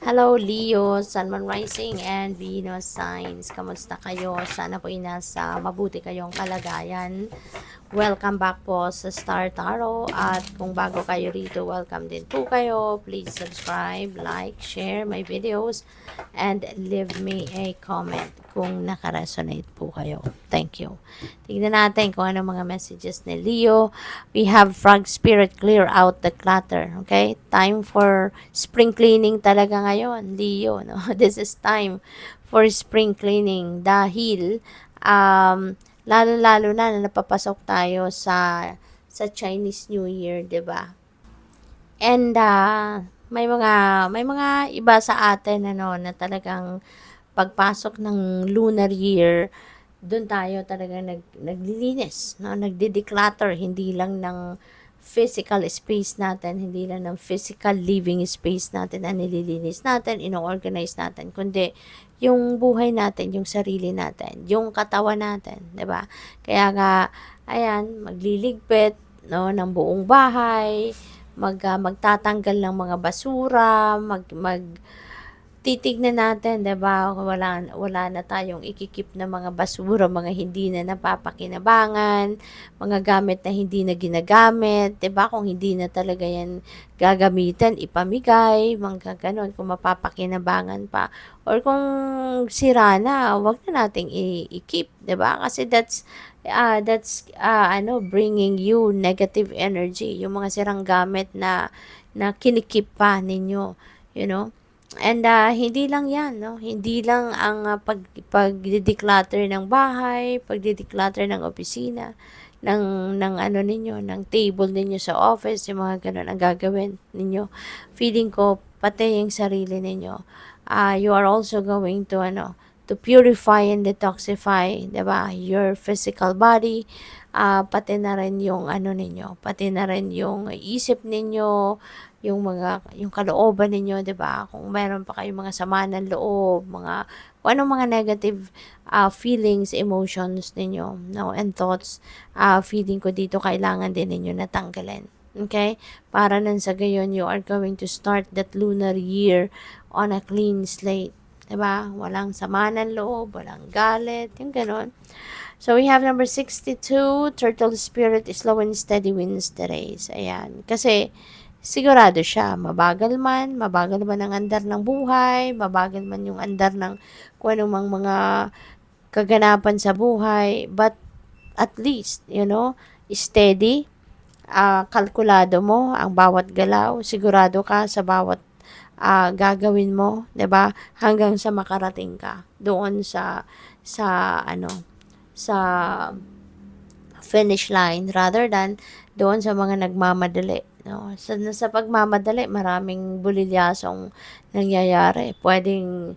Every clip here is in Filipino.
Hello Leo, Sun, Moon Rising and Venus signs. Kamusta kayo? Sana po nasa mabuti kayong kalagayan. Welcome back po sa Star Tarot at kung bago kayo rito, welcome din po kayo. Please subscribe, like, share my videos and leave me a comment kung nakaresonate po kayo. Thank you. Tignan natin kung ano mga messages ni Leo. We have Frog Spirit, clear out the clutter. Okay? Time for spring cleaning talaga ngayon, Leo. No? This is time for spring cleaning dahil lalo-lalo na napapasok tayo sa Chinese New Year, 'di ba? And may mga iba sa atin na talagang pagpasok ng lunar year, doon tayo talaga naglilinis, no? Nagde-declutter, hindi lang ng physical space natin, hindi lang ng physical living space natin na nililinis natin, ino-organize natin, kundi yung buhay natin, yung sarili natin, yung katawan natin, 'di ba? Kaya nga, ayan, magliligpit, no, ng buong bahay, magtatanggal ng mga basura, titignan natin, 'di ba, wala na tayong ikikip na mga basura, mga hindi na napapakinabangan, mga gamit na hindi na ginagamit, 'di ba? Kung hindi na talaga 'yan gagamitin, ipamigay, mga gano'n, kung mapapakinabangan pa. Or kung sira na, wag na nating i-keep, 'di ba? Kasi that's bringing you negative energy, yung mga sirang gamit na kinikip pa ninyo, you know. And hindi lang 'yan, no? Hindi lang ang pagde-declutter ng bahay, pagde-declutter ng opisina, ng ano ninyo, ng table ninyo sa office, yung mga gano'n ang gagawin ninyo. Feeling ko pati yung sarili ninyo. You are also going to purify and detoxify, 'di ba? Your physical body, pati na rin yung ano ninyo, pati na rin yung isip ninyo, yung kalooban ninyo, 'di ba? Kung meron pa kayong mga sama ng loob, kung anong mga negative feelings, emotions ninyo, no, and thoughts, feeling ko dito kailangan din ninyo natanggalin. Okay? Para nang sa gayon, you are going to start that lunar year on a clean slate. 'Di ba? Walang sama ng loob, walang galit, yung gano'n. So, we have number 62, Turtle Spirit, slow and steady wins the race. Ayan. Kasi, sigurado siya, mabagal man ang andar ng buhay, mabagal man yung andar ng kung anumang mga kaganapan sa buhay, but at least, steady, kalkulado mo ang bawat galaw, sigurado ka sa bawat gagawin mo, 'di ba? Hanggang sa makarating ka doon sa finish line rather than doon sa mga nagmamadali, no? Sa pagmamadali, maraming bulilyasong nangyayari. Pwedeng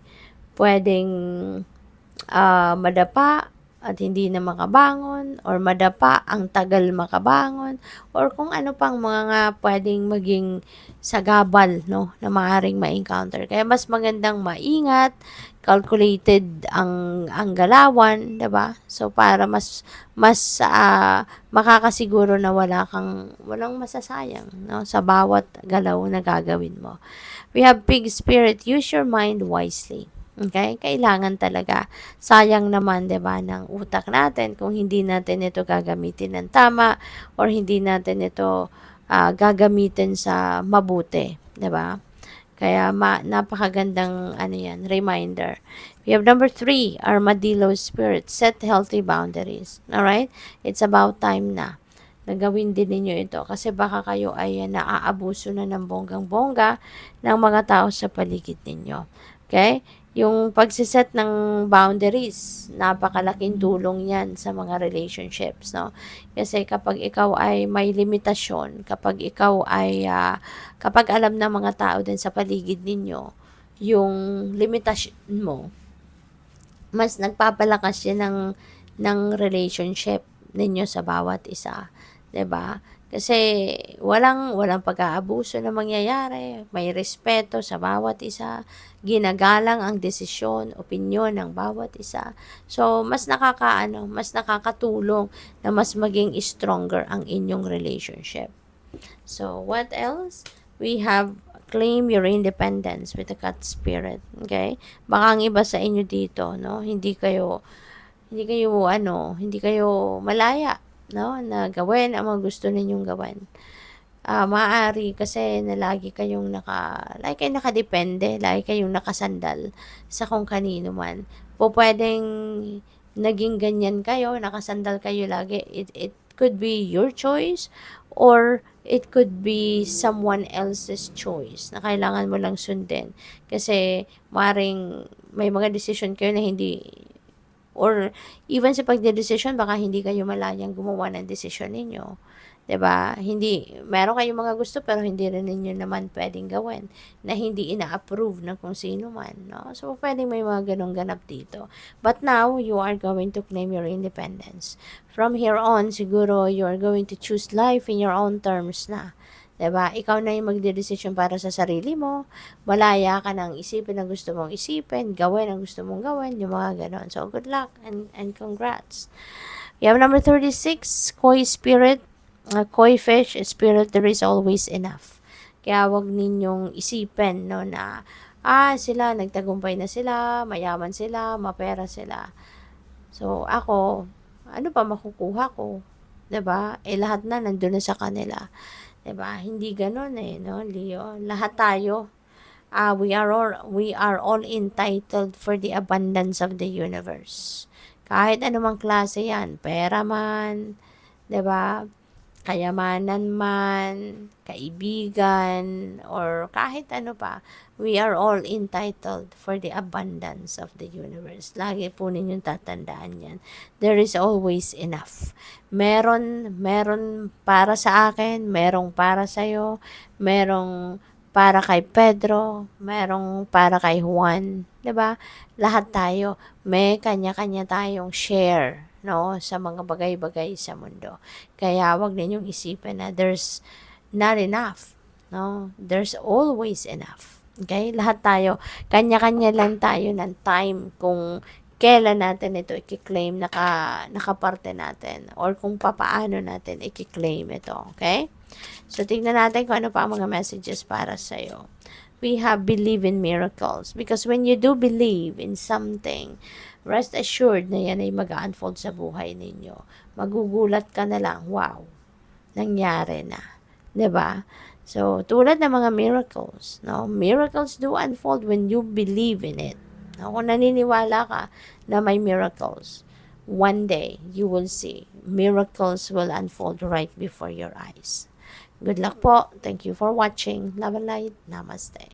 madapa at hindi na makabangon, or madapa ang tagal makabangon, or kung ano pang mga pwedeng maging sagabal, no, na maaaring ma-encounter. Kaya mas magandang maingat, calculated ang galawan, 'di ba? So para mas makakasiguro na walang masasayang, no, sa bawat galaw na gagawin mo. We have Pig Spirit, use your mind wisely. Okay? Kailangan talaga. Sayang naman, 'di ba, ng utak natin kung hindi natin ito gagamitin ng tama, or hindi natin ito gagamitin sa mabuti, 'di ba? Kaya napakagandang reminder. We have number 3, Armadillo Spirit, set healthy boundaries. All right? It's about time na gawin din ninyo ito, kasi baka kayo ay naaabuso na ng bonggang-bongga ng mga tao sa paligid ninyo. Okay? Yung pagsiset ng boundaries, napakalaking tulong yan sa mga relationships, no? Kasi kapag ikaw ay may limitasyon, kapag alam ng mga tao din sa paligid ninyo, yung limitasyon mo, mas nagpapalakas yan ng relationship ninyo sa bawat isa, 'di ba? Kasi walang pag-aabuso na mangyayari, may respeto sa bawat isa, ginagalang ang desisyon, opinyon ng bawat isa. So mas nakakatulong na mas maging stronger ang inyong relationship. So what else? We have claim your independence with the cat spirit. Okay? Baka ang iba sa inyo dito, no? Hindi kayo malaya, no? Na gawin ang mga gusto ninyong gawin. Maaari kasi na lagi kayong nakadepende, lagi kayong nakasandal sa kung kanino man. Pwedeng naging ganyan kayo, nakasandal kayo lagi. It could be your choice or it could be someone else's choice na kailangan mo lang sundin. Kasi maring may mga decision kayo na hindi, or even sa pagdedesisyon, baka hindi kayo malayang gumawa ng desisyon ninyo. 'Di ba? Meron kayong mga gusto pero hindi rin ninyo naman pwedeng gawin na hindi ina-approve ng kung sino man, no? So, pwedeng may mga ganong ganap dito. But now, you are going to claim your independence. From here on, siguro, you are going to choose life in your own terms na. 'Di ba? Ikaw na yung magdedesisyon para sa sarili mo. Malaya ka nang isipin ang gusto mong isipin, gawin ang gusto mong gawin, yung mga ganon. So, good luck and congrats. We have number 36, Koi Spirit. Koi fish, spirit, there is always enough. Kaya wag ninyong isipin, no, na, sila, nagtagumpay na sila, mayaman sila, mapera sila. So, ako, ano pa makukuha ko? 'Di ba? Lahat na nandun na sa kanila. 'Di ba? Hindi ganoon no, Leo. Lahat tayo, we are all entitled for the abundance of the universe. Kahit anumang klase 'yan, pera man, 'di ba? Kayamanan man, kaibigan, or kahit ano pa, we are all entitled for the abundance of the universe. Lagi po ninyong tatandaan yan. There is always enough. Meron para sa akin, merong para sa'yo, merong para kay Pedro, merong para kay Juan, 'di ba? Lahat tayo may kanya-kanya tayong share, no, sa mga bagay-bagay sa mundo. Kaya wag ninyong isipin na there's not enough, no? There's always enough. Okay? Lahat tayo, kanya-kanya lang tayo ng time kung kailan natin ito i-claim nakaparte natin, or kung papaano natin i-claim ito. Okay? So, tingnan natin kung ano pa ang mga messages para sa'yo. We have believe in miracles. Because when you do believe in something, rest assured na yan ay mag-unfold sa buhay ninyo. Magugulat ka na lang, wow, nangyari na. 'Di ba? So, tulad ng mga miracles, no? Miracles do unfold when you believe in it. No? Kung naniniwala ka na may miracles, one day you will see miracles will unfold right before your eyes. Good luck po. Thank you for watching. Love and light. Namaste.